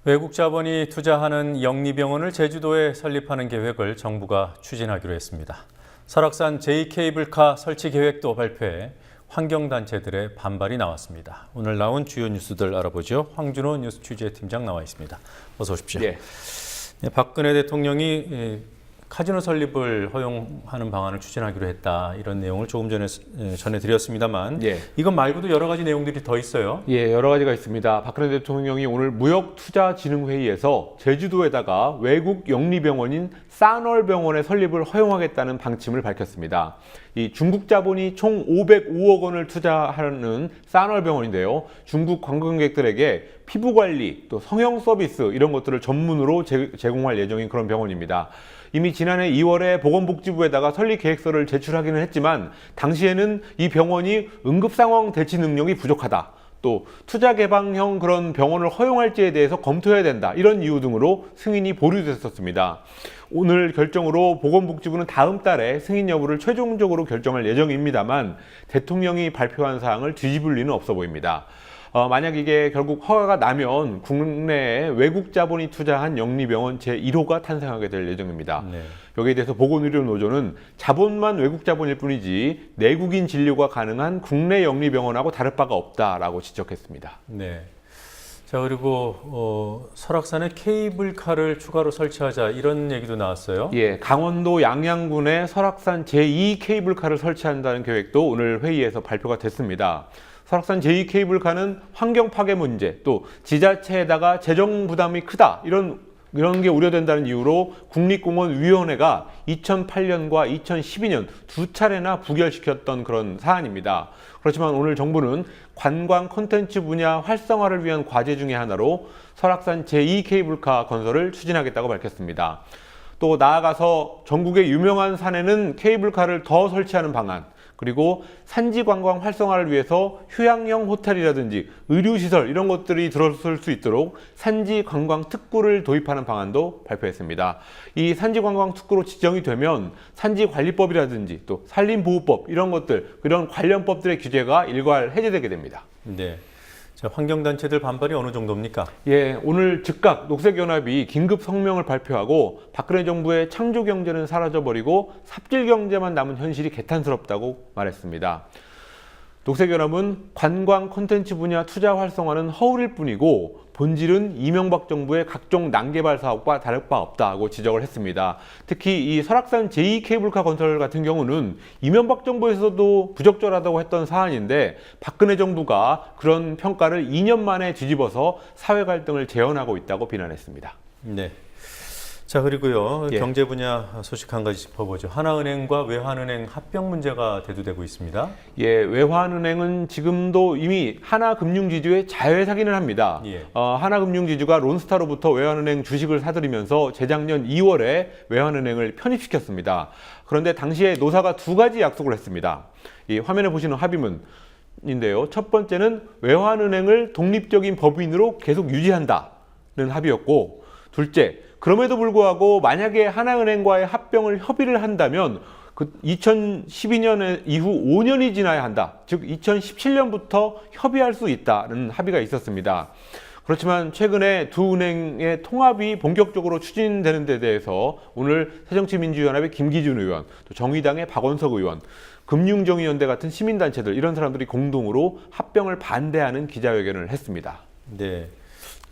외국 자본이 투자하는 영리병원을 제주도에 설립하는 계획을 정부가 추진하기로 했습니다. 설악산 제2케이블카 설치 계획도 발표해 환경단체들의 반발이 나왔습니다. 오늘 나온 주요 뉴스들 알아보죠. 황준호 뉴스 취재팀장 나와 있습니다. 어서 오십시오. 예. 박근혜 대통령이 카지노 설립을 허용하는 방안을 추진하기로 했다. 이런 내용을 조금 전에 전해드렸습니다만 이것 말고도 여러 가지 내용들이 더 있어요. 예, 여러 가지가 있습니다. 박근혜 대통령이 오늘 무역투자진흥회의에서 제주도에다가 외국 영리병원인 싸널병원의 설립을 허용하겠다는 방침을 밝혔습니다. 이 중국 자본이 총 505억 원을 투자하는 싸널병원인데요. 중국 관광객들에게 피부관리, 또 성형 서비스 이런 것들을 전문으로 제공할 예정인 그런 병원입니다. 이미 지난해 2월에 보건복지부에다가 설립 계획서를 제출하기는 했지만 당시에는 이 병원이 응급상황 대치 능력이 부족하다. 또 투자 개방형 그런 병원을 허용할지에 대해서 검토해야 된다. 이런 이유 등으로 승인이 보류됐었습니다. 오늘 결정으로 보건복지부는 다음 달에 승인 여부를 최종적으로 결정할 예정입니다만 대통령이 발표한 사항을 뒤집을 리는 없어 보입니다. 만약 이게 결국 허가가 나면 국내에 외국 자본이 투자한 영리병원 제1호가 탄생하게 될 예정입니다. 여기에 대해서 보건의료노조는 자본만 외국 자본일 뿐이지 내국인 진료가 가능한 국내 영리병원하고 다를 바가 없다라고 지적했습니다. 네. 자, 그리고 설악산에 케이블카를 추가로 설치하자 이런 얘기도 나왔어요. 예, 강원도 양양군에 설악산 제2 케이블카를 설치한다는 계획도 오늘 회의에서 발표가 됐습니다. 설악산 제2 케이블카는 환경 파괴 문제, 또 지자체에다가 재정 부담이 크다 이런 게 우려된다는 이유로 국립공원위원회가 2008년과 2012년 두 차례나 부결시켰던 그런 사안입니다. 그렇지만 오늘 정부는 관광 콘텐츠 분야 활성화를 위한 과제 중의 하나로 설악산 제2 케이블카 건설을 추진하겠다고 밝혔습니다. 또 나아가서 전국의 유명한 산에는 케이블카를 더 설치하는 방안, 그리고 산지 관광 활성화를 위해서 휴양형 호텔이라든지 의료시설 이런 것들이 들어설 수 있도록 산지 관광 특구를 도입하는 방안도 발표했습니다. 이 산지 관광 특구로 지정이 되면 산지 관리법이라든지 또 산림보호법 이런 것들, 그런 관련법들의 규제가 일괄 해제되게 됩니다. 네. 자, 환경단체들 반발이 어느 정도입니까? 예, 오늘 즉각 녹색연합이 긴급 성명을 발표하고 박근혜 정부의 창조경제는 사라져버리고 삽질경제만 남은 현실이 개탄스럽다고 말했습니다. 녹색연합은 관광 콘텐츠 분야 투자 활성화는 허울일 뿐이고 본질은 이명박 정부의 각종 난개발 사업과 다를 바 없다고 지적을 했습니다. 특히 이 설악산 제2 케이블카 건설 같은 경우는 이명박 정부에서도 부적절하다고 했던 사안인데 박근혜 정부가 그런 평가를 2년 만에 뒤집어서 사회 갈등을 재현하고 있다고 비난했습니다. 네. 자, 그리고요. 경제 분야 소식 한 가지 짚어보죠. 하나은행과 외환은행 합병 문제가 대두되고 있습니다. 예, 외환은행은 지금도 이미 하나금융지주의 자회사기는 합니다. 하나금융지주가 론스타로부터 외환은행 주식을 사들이면서 재작년 2월에 외환은행을 편입시켰습니다. 그런데 당시에 노사가 두 가지 약속을 했습니다. 이 화면에 보시는 합의문인데요. 첫 번째는 외환은행을 독립적인 법인으로 계속 유지한다는 합의였고, 둘째, 그럼에도 불구하고 만약에 하나은행과의 합병을 협의를 한다면 그 2012년 이후 5년이 지나야 한다. 즉 2017년부터 협의할 수 있다는 합의가 있었습니다. 그렇지만 최근에 두 은행의 통합이 본격적으로 추진되는 데 대해서 오늘 새정치민주연합의 김기준 의원, 또 정의당의 박원석 의원, 금융정의연대 같은 시민단체들 이런 사람들이 공동으로 합병을 반대하는 기자회견을 했습니다. 네.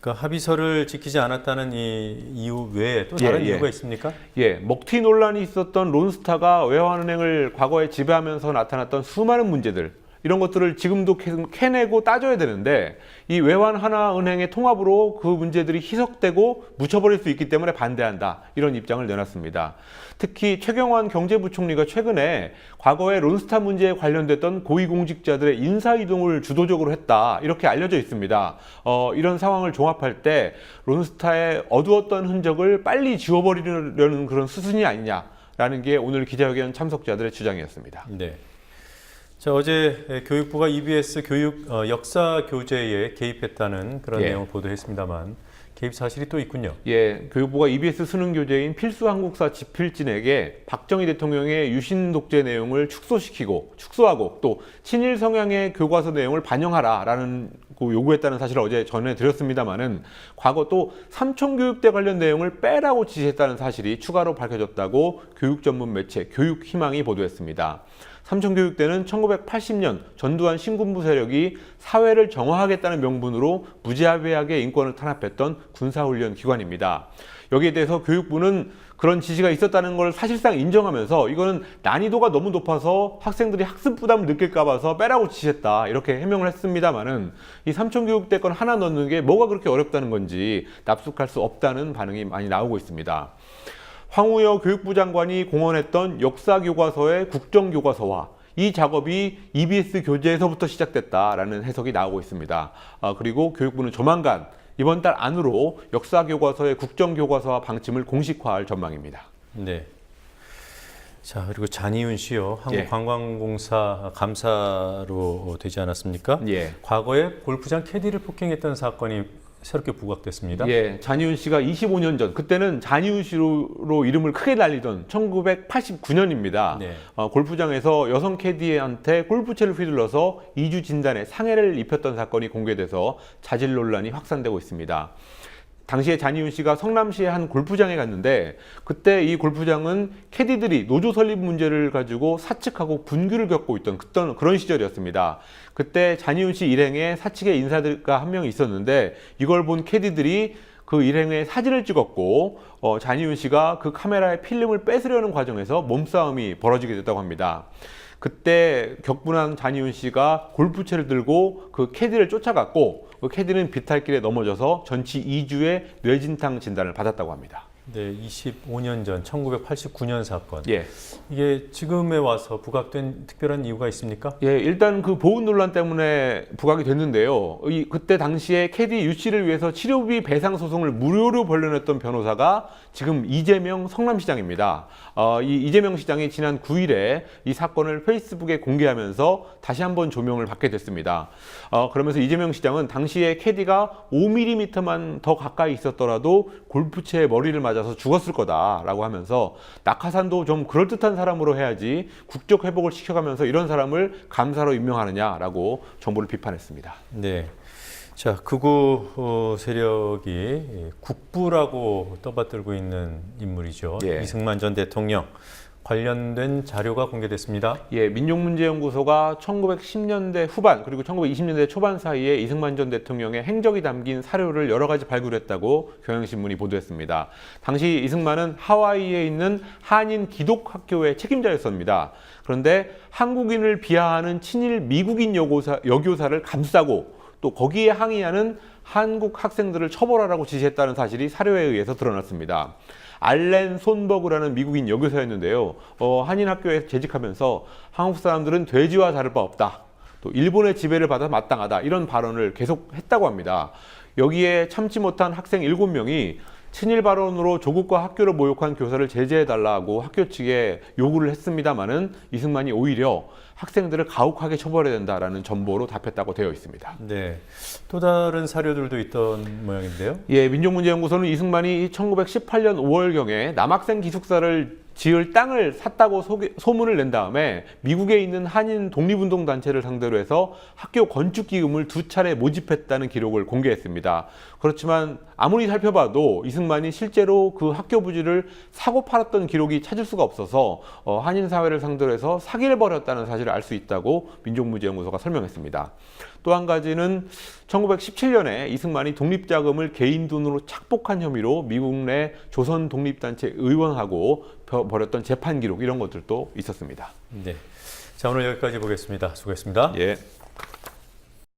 그 합의서를 지키지 않았다는 이 이유 외에 또 다른 이유가 있습니까? 예, 먹튀 논란이 있었던 론스타가 외환은행을 과거에 지배하면서 나타났던 수많은 문제들 이런 것들을 지금도 계속 캐내고 따져야 되는데 이 외환 하나은행의 통합으로 그 문제들이 희석되고 묻혀버릴 수 있기 때문에 반대한다 이런 입장을 내놨습니다. 특히 최경환 경제부총리가 최근에 과거에 론스타 문제에 관련됐던 고위공직자들의 인사이동을 주도적으로 했다 이렇게 알려져 있습니다. 이런 상황을 종합할 때 론스타의 어두웠던 흔적을 빨리 지워버리려는 그런 수순이 아니냐라는 게 오늘 기자회견 참석자들의 주장이었습니다. 네. 자, 어제 교육부가 EBS 교육 역사 교재에 개입했다는 그런 예. 내용을 보도했습니다만 개입 사실이 또 있군요. 예, 교육부가 EBS 수능 교재인 필수 한국사 지필진에게 박정희 대통령의 유신 독재 내용을 축소하고 또 친일 성향의 교과서 내용을 반영하라라는 요구했다는 사실을 어제 전해드렸습니다만은 과거 또 삼총교육대 관련 내용을 빼라고 지시했다는 사실이 추가로 밝혀졌다고 교육 전문 매체 교육희망이 보도했습니다. 삼총교육대는 1980년 전두환 신군부 세력이 사회를 정화하겠다는 명분으로 무자비하게 인권을 탄압했던 군사훈련 기관입니다. 여기에 대해서 교육부는 그런 지시가 있었다는 걸 사실상 인정하면서 이거는 난이도가 너무 높아서 학생들이 학습 부담을 느낄까 봐서 빼라고 지시했다 이렇게 해명을 했습니다만은 이 삼총교육대 건 하나 넣는 게 뭐가 그렇게 어렵다는 건지 납득할 수 없다는 반응이 많이 나오고 있습니다. 황우여 교육부 장관이 공언했던 역사교과서의 국정교과서화 이 작업이 EBS 교재에서부터 시작됐다라는 해석이 나오고 있습니다. 그리고 교육부는 조만간 이번 달 안으로 역사교과서의 국정교과서화 방침을 공식화할 전망입니다. 네. 자, 그리고 잔이윤 씨요. 예. 한국관광공사 감사로 되지 않았습니까? 예. 과거에 골프장 캐디를 폭행했던 사건이 새롭게 부각됐습니다. 예, 잔이윤 씨가 25년 전, 그때는 잔이윤 씨로 이름을 크게 날리던 1989년입니다. 네. 골프장에서 여성 캐디한테 골프채를 휘둘러서 2주 진단에 상해를 입혔던 사건이 공개돼서 자질 논란이 확산되고 있습니다. 당시에 잔이윤 씨가 성남시의 한 골프장에 갔는데 그때 이 골프장은 캐디들이 노조 설립 문제를 가지고 사측하고 분규를 겪고 있던 그런 시절이었습니다. 그때 잔이윤 씨 일행에 사측의 인사들과 한 명이 있었는데 이걸 본 캐디들이 그 일행의 사진을 찍었고 잔이윤 씨가 그 카메라에 필름을 뺏으려는 과정에서 몸싸움이 벌어지게 됐다고 합니다. 그때 격분한 잔이윤 씨가 골프채를 들고 그 캐디를 쫓아갔고 그 캐디는 비탈길에 넘어져서 전치 2주의 뇌진탕 진단을 받았다고 합니다. 네, 25년 전 1989년 사건. 예. 이게 지금에 와서 부각된 특별한 이유가 있습니까? 예, 일단 그 보훈 논란 때문에 부각이 됐는데요. 그때 당시에 캐디 유 씨를 위해서 치료비 배상 소송을 무료로 벌려냈던 변호사가 지금 이재명 성남시장입니다. 이 이재명 시장이 지난 9일에 이 사건을 페이스북에 공개하면서 다시 한번 조명을 받게 됐습니다. 그러면서 이재명 시장은 당시에 캐디가 5mm만 더 가까이 있었더라도 골프채에 머리를 맞아서 죽었을 거다라고 하면서 낙하산도 좀 그럴듯한 사람으로 해야지 국적 회복을 시켜가면서 이런 사람을 감사로 임명하느냐라고 정부를 비판했습니다. 네. 자, 극우 세력이 국부라고 떠받들고 있는 인물이죠. 예. 이승만 전 대통령 관련된 자료가 공개됐습니다. 예, 민족문제연구소가 1910년대 후반 그리고 1920년대 초반 사이에 이승만 전 대통령의 행적이 담긴 사료를 여러 가지 발굴했다고 경향신문이 보도했습니다. 당시 이승만은 하와이에 있는 한인 기독학교의 책임자였습니다. 그런데 한국인을 비하하는 친일 미국인 여교사를 감싸고 또 거기에 항의하는 한국 학생들을 처벌하라고 지시했다는 사실이 사료에 의해서 드러났습니다. 알렌 손버그라는 미국인 여교사였는데요. 한인 학교에 재직하면서 한국 사람들은 돼지와 다를 바 없다. 또 일본의 지배를 받아 마땅하다. 이런 발언을 계속 했다고 합니다. 여기에 참지 못한 학생 7명이 친일 발언으로 조국과 학교를 모욕한 교사를 제재해달라고 학교 측에 요구를 했습니다마는 이승만이 오히려 학생들을 가혹하게 처벌해야 된다라는 전보로 답했다고 되어 있습니다. 네, 또 다른 사료들도 있던 모양인데요. 예, 민족문제연구소는 이승만이 1918년 5월경에 남학생 기숙사를 지을 땅을 샀다고 소문을 낸 다음에 미국에 있는 한인 독립운동 단체를 상대로 해서 학교 건축 기금을 2차례 모집했다는 기록을 공개했습니다. 그렇지만 아무리 살펴봐도 이승만이 실제로 그 학교 부지를 사고 팔았던 기록이 찾을 수가 없어서 한인 사회를 상대로 해서 사기를 벌였다는 사실을 알 수 있다고 민족문제연구소가 설명했습니다. 또 한 가지는 1917년에 이승만이 독립자금을 개인 돈으로 착복한 혐의로 미국 내 조선 독립단체 의원하고 벌였던 재판 기록 이런 것들도 있었습니다. 네. 자, 오늘 여기까지 보겠습니다. 수고했습니다. 예.